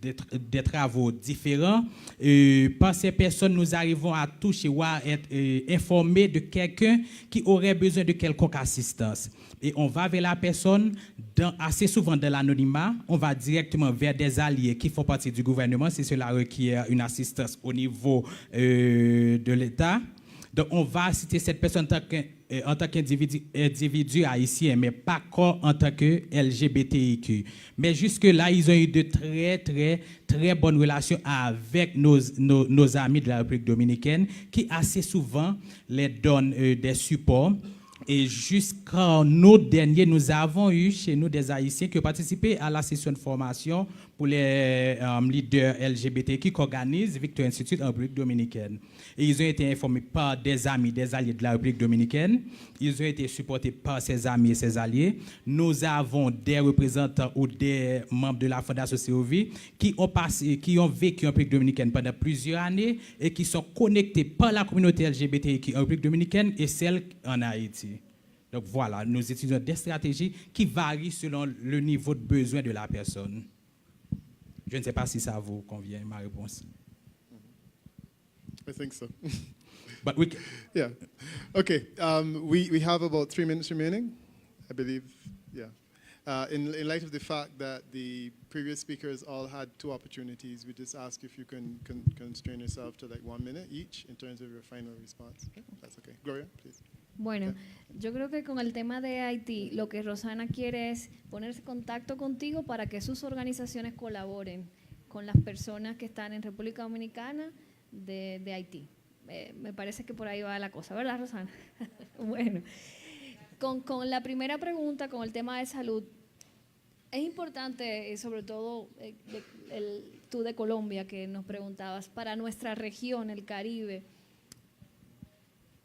des travaux différents. Par ces personnes, nous arrivons à toucher ou à être informés de quelqu'un qui aurait besoin de quelconque assistance. Et on va vers la personne, assez souvent dans l'anonymat, on va directement vers des alliés qui font partie du gouvernement si cela requiert une assistance au niveau de l'État. Donc, on va assister cette personne en tant qu'individu haïtien, mais pas en tant que LGBTIQ. Mais jusque-là, ils ont eu de très, très, très bonnes relations avec nos amis de la République dominicaine qui assez souvent les donnent des supports. Et jusqu'en août dernier, nous avons eu chez nous des Haïtiens qui ont participé à la session de formation pour les leaders LGBT qui organisent Victor Institute en République dominicaine. Et ils ont été informés par des amis, des alliés de la République dominicaine. Ils ont été supportés par ses amis et ses alliés. Nous avons des représentants ou des membres de la Fondation COV qui ont vécu en République dominicaine pendant plusieurs années et qui sont connectés par la communauté LGBT en République dominicaine et celle en Haïti. Donc voilà, nous utilisons des stratégies qui varient selon le niveau de besoin de la personne. Je ne sais pas si ça vous convient, ma réponse. I think so. But we Yeah. Okay. We have about 3 minutes remaining, I believe. Yeah. In light of the fact that the previous speakers all had 2 opportunities, we just ask if you can constrain yourself to like 1 minute each in terms of your final response. Okay? That's okay. Gloria, please. Bueno, yo creo que con el tema de Haití, lo que Rosana quiere es ponerse en contacto contigo para que sus organizaciones colaboren con las personas que están en República Dominicana de Haití. Me parece que por ahí va la cosa, ¿verdad, Rosana? Bueno, con la primera pregunta, con el tema de salud, es importante, sobre todo tú de Colombia que nos preguntabas, para nuestra región, el Caribe,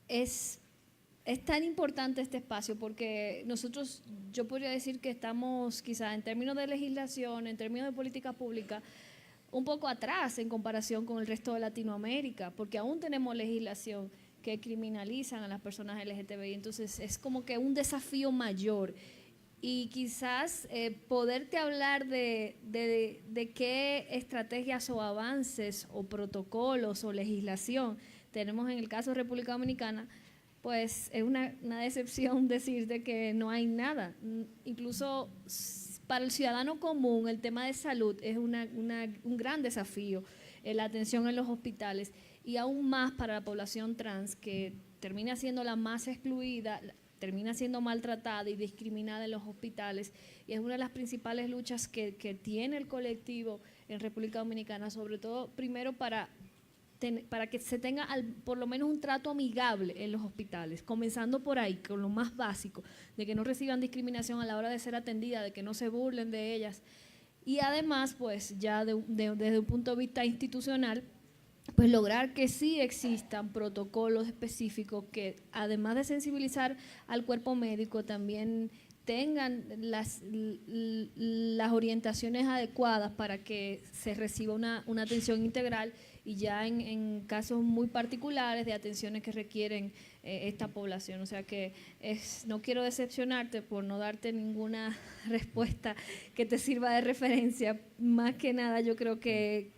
es tan importante este espacio porque nosotros, yo podría decir que estamos quizá en términos de legislación, en términos de política pública, un poco atrás en comparación con el resto de Latinoamérica, porque aún tenemos legislación que criminalizan a las personas LGTBI, entonces es como que un desafío mayor. Y quizás poderte hablar de qué estrategias o avances o protocolos o legislación tenemos en el caso de República Dominicana, pues es una decepción decirte que no hay nada. Incluso para el ciudadano común el tema de salud es un gran desafío, la atención en los hospitales y aún más para la población trans que termina siendo la más excluida, termina siendo maltratada y discriminada en los hospitales y es una de las principales luchas que tiene el colectivo en República Dominicana, sobre todo primero para que se tenga por lo menos un trato amigable en los hospitales, comenzando por ahí, con lo más básico, de que no reciban discriminación a la hora de ser atendida, de que no se burlen de ellas. Y además, pues ya desde un punto de vista institucional, pues lograr que sí existan protocolos específicos que, además de sensibilizar al cuerpo médico, también tengan las orientaciones adecuadas para que se reciba una atención integral y ya en casos muy particulares de atenciones que requieren esta población. O sea que no quiero decepcionarte por no darte ninguna respuesta que te sirva de referencia. Más que nada yo creo que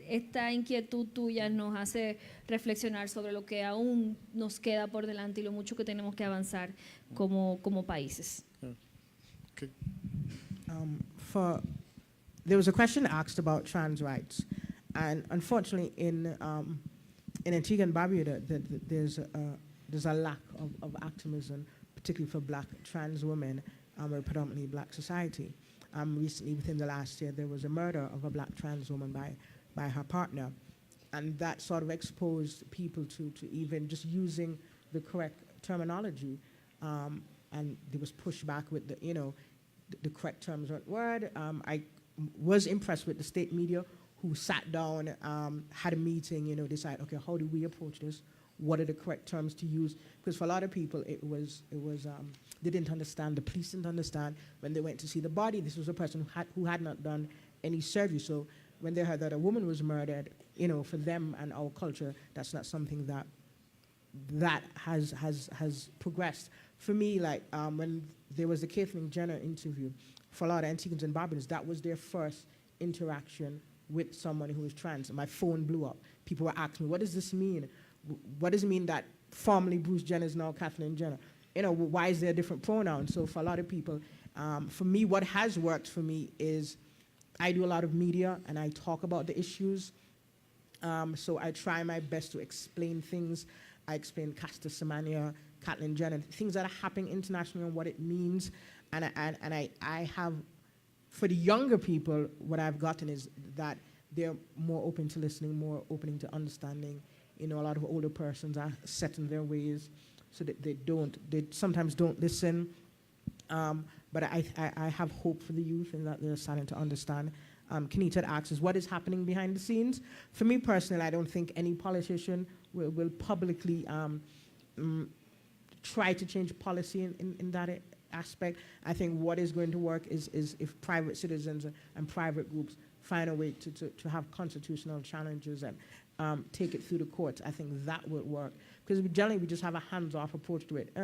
esta inquietud tuya nos hace reflexionar sobre lo que aún nos queda por delante y lo mucho que tenemos que avanzar como países. Okay. There was a question asked about trans rights, and unfortunately in Antigua and Barbuda there's a lack of activism, particularly for Black trans women, a predominantly Black society. Recently, within the last year, there was a murder of a Black trans woman by her partner, and that sort of exposed people to even just using the correct terminology, and there was pushback with the correct terms weren't word. I was impressed with the state media who sat down, had a meeting, decide, okay, how do we approach this? What are the correct terms to use? Because for a lot of people, it was they didn't understand, the police didn't understand. When they went to see the body, this was a person who had not done any surgery. So when they heard that a woman was murdered, for them and our culture, that's not something that has progressed. For me, like when there was the Caitlyn Jenner interview, for a lot of Antiguans and Barbudans, that was their first interaction with someone who was trans. And my phone blew up. People were asking me, what does this mean? What does it mean that formerly Bruce Jenner is now Caitlyn Jenner? Why is there a different pronoun? So for a lot of people, for me, what has worked for me is I do a lot of media and I talk about the issues. So I try my best to explain things. I explain Caster Semenya, Caitlyn Jenner, things that are happening internationally and what it means. And I have, for the younger people, what I've gotten is that they're more open to listening, more open to understanding. A lot of older persons are set in their ways. so that they sometimes don't listen. But I have hope for the youth in that they're starting to understand. Kenita had asked us what is happening behind the scenes. For me personally, I don't think any politician will publicly try to change policy in that aspect. I think what is going to work is if private citizens and private groups find a way to have constitutional challenges and take it through the courts. I think that would work. Because generally we just have a hands-off approach to it.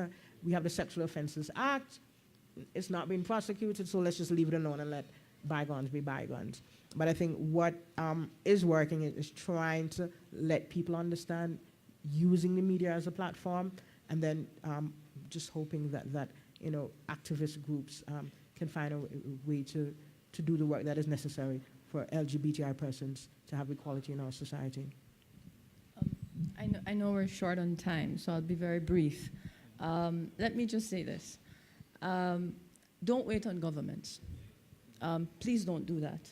We have the Sexual Offences Act. It's not being prosecuted, so let's just leave it alone and let bygones be bygones. But I think what is working is trying to let people understand using the media as a platform, and then just hoping that you know, activist groups can find a way to do the work that is necessary for LGBTI persons to have equality in our society. I know we're short on time, so I'll be very brief. Let me just say this. Don't wait on governments. Please don't do that.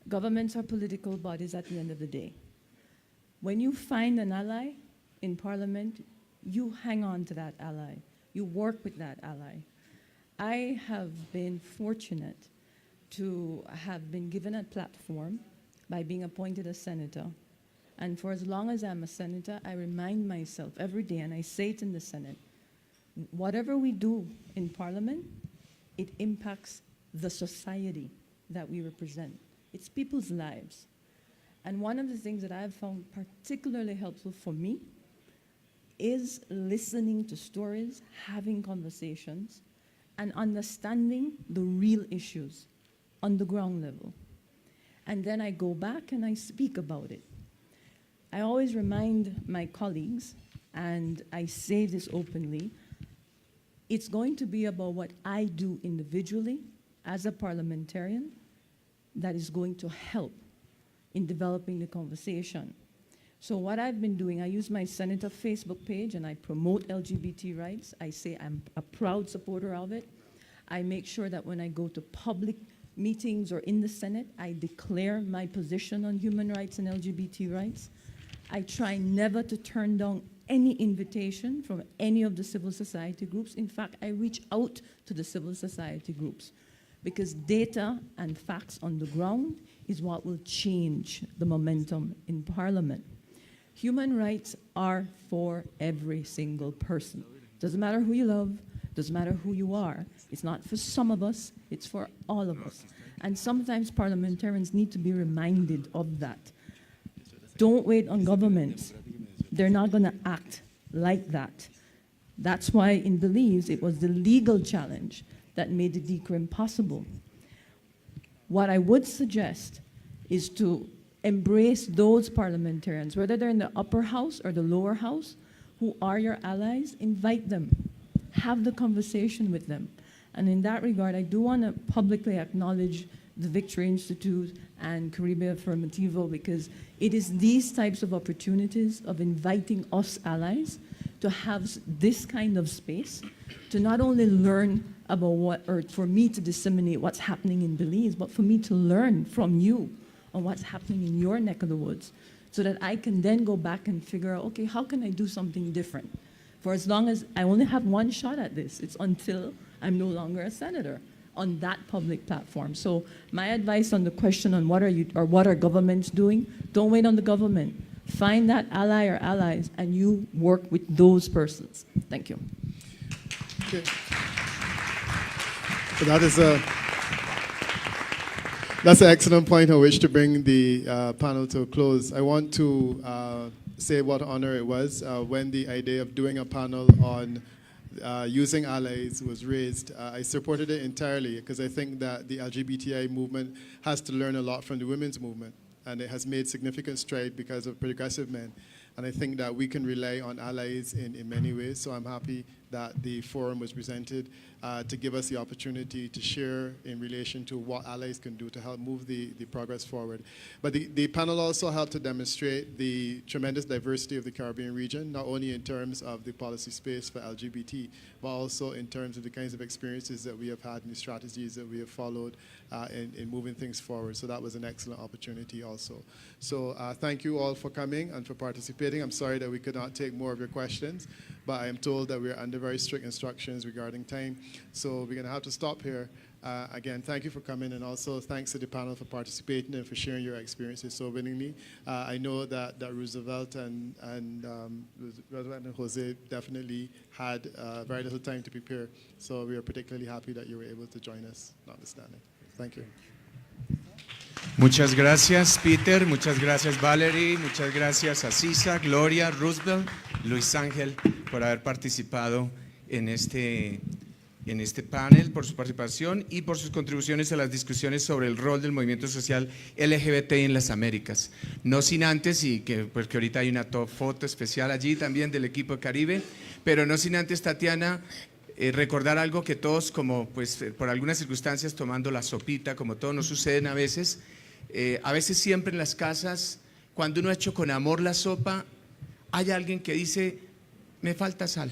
Governments are political bodies at the end of the day. When you find an ally in Parliament, you hang on to that ally. You work with that ally. I have been fortunate to have been given a platform by being appointed a senator. And for as long as I'm a senator, I remind myself every day, and I say it in the Senate, whatever we do in Parliament, it impacts the society that we represent. It's people's lives. And one of the things that I've found particularly helpful for me is listening to stories, having conversations, and understanding the real issues on the ground level. And then I go back and I speak about it. I always remind my colleagues, and I say this openly, it's going to be about what I do individually as a parliamentarian that is going to help in developing the conversation. So what I've been doing, I use my Senator Facebook page and I promote LGBT rights. I say I'm a proud supporter of it. I make sure that when I go to public meetings or in the Senate, I declare my position on human rights and LGBT rights. I try never to turn down any invitation from any of the civil society groups. In fact, I reach out to the civil society groups because data and facts on the ground is what will change the momentum in Parliament. Human rights are for every single person. Doesn't matter who you love, doesn't matter who you are. It's not for some of us, it's for all of us. And sometimes parliamentarians need to be reminded of that. Don't wait on governments. They're not going to act like that. That's why in Belize it was the legal challenge that made the decrim possible. What I would suggest is to embrace those parliamentarians, whether they're in the upper house or the lower house, who are your allies, invite them. Have the conversation with them. And in that regard, I do want to publicly acknowledge the Victory Institute and Caribe Affirmativo, because it is these types of opportunities of inviting us allies to have this kind of space to not only learn about what, or for me to disseminate what's happening in Belize, but for me to learn from you on what's happening in your neck of the woods, so that I can then go back and figure out, okay, how can I do something different? For as long as I only have one shot at this, it's until I'm no longer a senator on that public platform. So my advice on the question on what are governments doing, don't wait on the government. Find that ally or allies and you work with those persons. Thank you. Okay. So that's an excellent point on which to bring the panel to a close. I want to say what honor it was when the idea of doing a panel on using allies was raised. I supported it entirely because I think that the LGBTI movement has to learn a lot from the women's movement, and it has made significant stride because of progressive men. And I think that we can rely on allies in many ways, so I'm happy that the forum was presented to give us the opportunity to share in relation to what allies can do to help move the progress forward. But the panel also helped to demonstrate the tremendous diversity of the Caribbean region, not only in terms of the policy space for LGBT, but also in terms of the kinds of experiences that we have had and the strategies that we have followed in moving things forward. So that was an excellent opportunity also. So thank you all for coming and for participating. I'm sorry that we could not take more of your questions, but I am told that we're under very strict instructions regarding time. So we're going to have to stop here. Again, thank you for coming, and also thanks to the panel for participating and for sharing your experiences so willingly. I know that Roosevelt and Jose definitely had very little time to prepare, so we are particularly happy that you were able to join us, notwithstanding. Thank you. Muchas gracias, Peter. Muchas gracias, Valerie. Muchas gracias a Cisa, Gloria, Roosevelt, Luis Ángel por haber participado en este panel, por su participación y por sus contribuciones a las discusiones sobre el rol del movimiento social LGBT en las Américas. No sin antes, y que, pues, que ahorita hay una foto especial allí también del equipo Caribe, pero no sin antes, Tatiana, recordar algo que todos, como pues por algunas circunstancias tomando la sopita, como todo nos suceden a veces siempre en las casas, cuando uno ha hecho con amor la sopa, hay alguien que dice, me falta sal.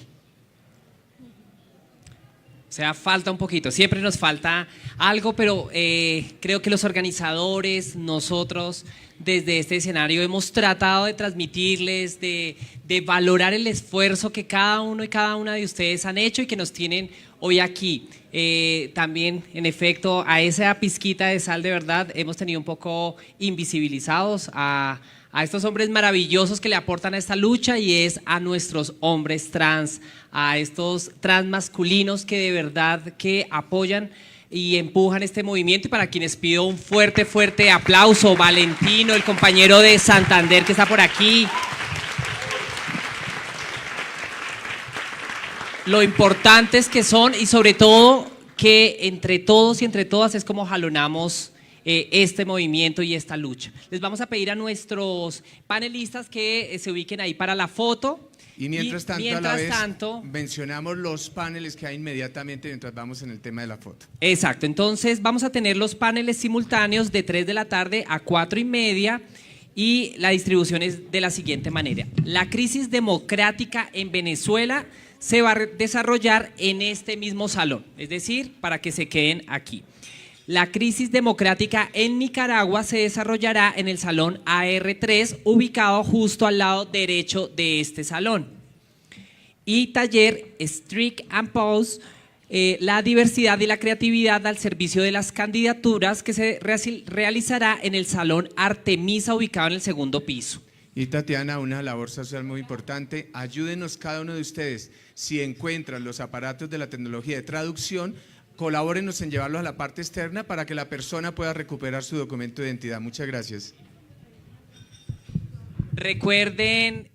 O sea, falta un poquito, siempre nos falta algo, pero creo que los organizadores, nosotros, desde este escenario hemos tratado de transmitirles, de valorar el esfuerzo que cada uno y cada una de ustedes han hecho y que nos tienen hoy aquí. También, en efecto, a esa pizquita de sal de verdad hemos tenido un poco invisibilizados a estos hombres maravillosos que le aportan a esta lucha, y es a nuestros hombres trans, a estos trans masculinos que de verdad que apoyan y empujan este movimiento, y para quienes pido un fuerte, fuerte aplauso. Valentino, el compañero de Santander que está por aquí. Lo importantes que son, y sobre todo que entre todos y entre todas es como jalonamos este movimiento y esta lucha. Les vamos a pedir a nuestros panelistas que se ubiquen ahí para la foto. Y mientras tanto, mencionamos los paneles que hay inmediatamente mientras vamos en el tema de la foto. Exacto, entonces vamos a tener los paneles simultáneos de 3 de la tarde a 4:30, y la distribución es de la siguiente manera. La crisis democrática en Venezuela se va a desarrollar en este mismo salón, es decir, para que se queden aquí. La crisis democrática en Nicaragua se desarrollará en el salón AR3, ubicado justo al lado derecho de este salón. Y taller Strike and Pose, la diversidad y la creatividad al servicio de las candidaturas, que se realizará en el salón Artemisa, ubicado en el 2º piso. Y Tatiana, una labor social muy importante, ayúdenos cada uno de ustedes, si encuentran los aparatos de la tecnología de traducción, colabórenos en llevarlos a la parte externa para que la persona pueda recuperar su documento de identidad. Muchas gracias. Recuerden